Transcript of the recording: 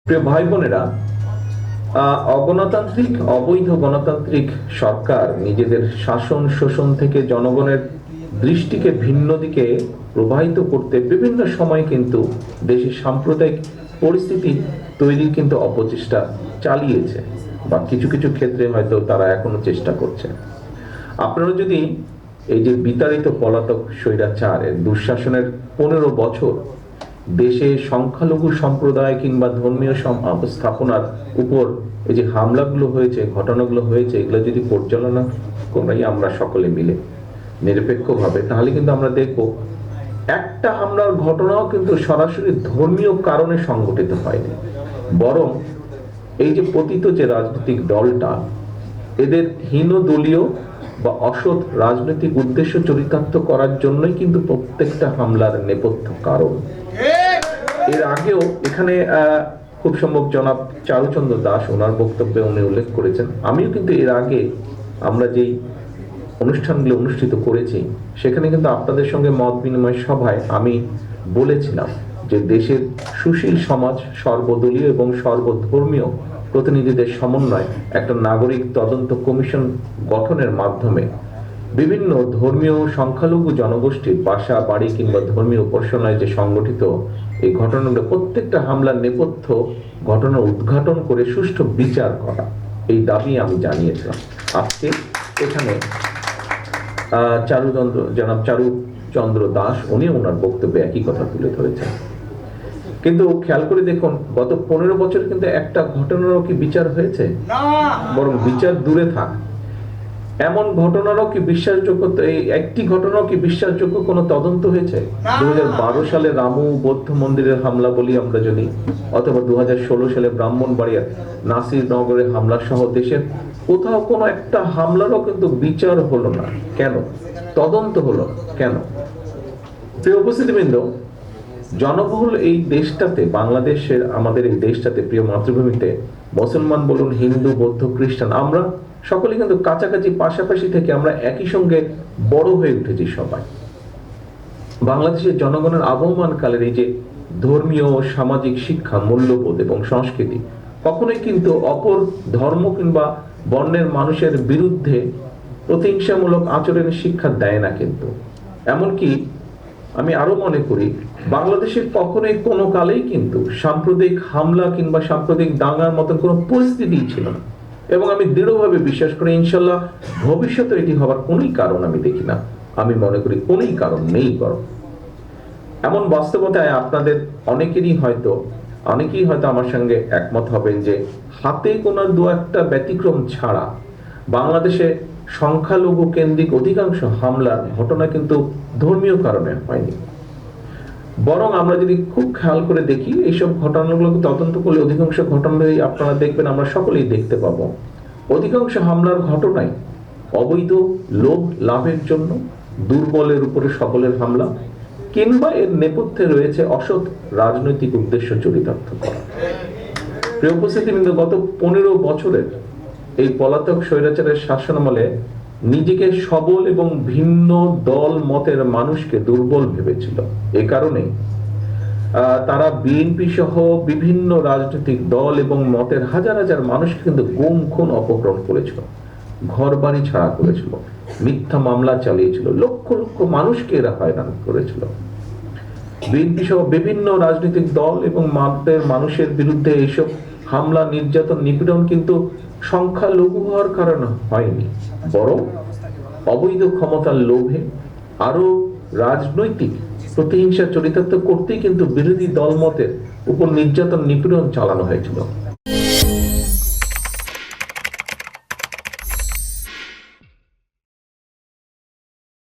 প্রিয় ভাই বোনেরা, অগণতান্ত্রিক অবৈধ গণতান্ত্রিক সরকার নিজেদের শাসন শোষণ থেকে জনগণের দৃষ্টিকে ভিন্ন দিকে প্রবাহিত করতে বিভিন্ন সময় কিন্তু দেশের সাম্প্রদায়িক পরিস্থিতি তৈরির কিন্তু অপচেষ্টা চালিয়েছে, বা কিছু কিছু ক্ষেত্রে হয়তো তারা এখনো চেষ্টা করছে। আপনারা যদি এই যে বিতাড়িত পলাতক স্বৈরাচারের দুঃশাসনের 15 বছর দেশে সংখ্যালঘু সম্প্রদায় কিংবা ধর্মীয় স্থাপনার উপর এই যে হামলাগুলো হয়েছে, ঘটনাগুলো হয়েছে, এগুলো যদি পর্যালোচনা করি আমরা সকলে মিলে নিরপেক্ষভাবে, তাহলে কিন্তু আমরা দেখব একটা হামলার ঘটনাও কিন্তু সরাসরি ধর্মীয় কারণে সংঘটিত হয়নি, বরং এই যে পতিত যে রাজনৈতিক দলটা, এদের হীন দলীয় বা অসৎ রাজনৈতিক উদ্দেশ্য চরিতার্থ করার জন্যই কিন্তু প্রত্যেকটা হামলার নেপথ্য কারণ। এর আগেও এখানে খুব সম্ভব জনাব চারুচন্দ্র দাস ওনার বক্তব্যে উনি উল্লেখ করেছেন, আমিও কিন্তু এর আগে আমরা যেই অনুষ্ঠানগুলো অনুষ্ঠিত করেছি সেখানে কিন্তু আপনাদের সঙ্গে মত বিনিময় সভায় আমি বলেছিলাম যে দেশের সুশীল সমাজ সর্বদলীয় এবং সর্বধর্মীয় প্রতিনিধিদের সমন্বয় একটা নাগরিক তদন্ত কমিশন গঠনের মাধ্যমে বিভিন্ন ধর্মীয় সংখ্যালঘু জনগোষ্ঠীর বাসা বাড়ি কিংবা ধর্মীয় উপাসনায় যে সংগঠিত এই ঘটনাগুলো, প্রত্যেকটা হামলার নেপথ্য ঘটনা উদ্ঘাটন করে সুষ্ঠু বিচার করা, এই দাবি আমি জানিয়েছিলাম। আজকে এখানে জনাব চারুচন্দ্র দাস উনি ওনার বক্তব্যে একই কথা তুলে ধরেছেন। কিন্তু খেয়াল করে দেখুন, গত 15 বছর কিন্তু একটা ঘটনারও কি বিচার হয়েছে? বরং বিচার দূরে থাক, এমন ঘটনারও কি বিশ্বাসযোগ্য, এই একটি ঘটনাও কি বিশ্বাসযোগ্য কোনো তদন্ত হয়েছে? 2012 সালে রামু বৌদ্ধ মন্দিরের হামলা বলি আমরা যদি, অথবা 2016 সালে ব্রাহ্মণবাড়িয়ার নাসিরনগরের হামলা সহ দেশের কোথাও কোনো একটা হামলারও কিন্তু বিচার হলো না। কেন? তদন্ত হলো কেন? প্রিয় উপস্থিতিবৃন্দ, জনবহুল এই দেশটাতে, বাংলাদেশের আমাদের এই দেশটাতে, প্রিয় মাতৃভূমিতে, মুসলমান বলুন, হিন্দু, বৌদ্ধ, খ্রিস্টান, আমরা সকলে কিন্তু কাছাকাছি পাশাপাশি থেকে আমরা একই সঙ্গে বড় হয়ে উঠেছি সবাই। বাংলাদেশের জনগণের আবহমান কালের এই যে ধর্মীয় সামাজিক শিক্ষা, মূল্যবোধ এবং সংস্কৃতি কখনোই কিন্তু অপর ধর্ম কিংবা বর্ণের মানুষের বিরুদ্ধে প্রতিহিংসামূলক আচরণের শিক্ষা দেয় না। কিন্তু এমনকি আমি আরো মনে করি বাংলাদেশের কখনোই কোনো কালেই কিন্তু সাম্প্রদায়িক হামলা কিংবা সাম্প্রদায়িক দাঙ্গার মতন কোনো পরিস্থিতি ছিল না, এবং আমি দৃঢ়ভাবে বিশ্বাস করি ইনশাল্লাহ ভবিষ্যতে এটি হবার কোনোই কারণ আমি দেখি না। আমি মনে করি কোনোই কারণ নেই। বরং এমন বাস্তবতায় আপনাদের অনেকেই হয়তো আমার সঙ্গে একমত হবেন যে হাতে গোনা দু একটা ব্যতিক্রম ছাড়া বাংলাদেশে সংখ্যালঘু কেন্দ্রিক অধিকাংশ হামলার ঘটনা কিন্তু ধর্মীয় কারণে হয়নি। বরং আমরা যদি খুব খেয়াল করে দেখি, এইসব ঘটনাগুলোকে তদন্ত করলে অধিকাংশ ঘটনাই আপনারা দেখবেন, আমরা সকলেই দেখতে পাবো, অধিকাংশ হামলার ঘটনায় অবৈধ লোভ লাভের জন্য দুর্বলের উপরে সবলের হামলা, কিংবা এর নেপথ্যে রয়েছে অসৎ রাজনৈতিক উদ্দেশ্য চরিতার্থ করা। প্রিয় উপস্থিতিবৃন্দ, গত 15 বছরের এই পলাতক স্বৈরাচারের শাসনামলে নিজেকে সবল এবং ভিন্ন দল মতের মানুষকে দুর্বল ভেবেছিল। এ কারণে তারা বিএনপি সহ বিভিন্ন রাজনৈতিক দল এবং মতের হাজার হাজার মানুষকে কিন্তু গুম খুন অপহরণ করেছিল, ঘর বাড়ি ছাড়া করেছিল, মিথ্যা মামলা চালিয়েছিল, লক্ষ লক্ষ মানুষকে এরা হয়রান করেছিল। বিএনপি সহ বিভিন্ন রাজনৈতিক দল এবং মতের মানুষের বিরুদ্ধে এইসব হামলা, নির্যাতন, নিপীড়ন কিন্তু সংখ্যালঘু হওয়ার কারণে হয়নি, বরং অবৈধ ক্ষমতার লোভে আরো রাজনৈতিক প্রতিহিংসা চরিতার্থ করতেই কিন্তু বিরোধী দলমতের উপর নির্যাতন, নিপীড়ন চালানো হয়েছিল।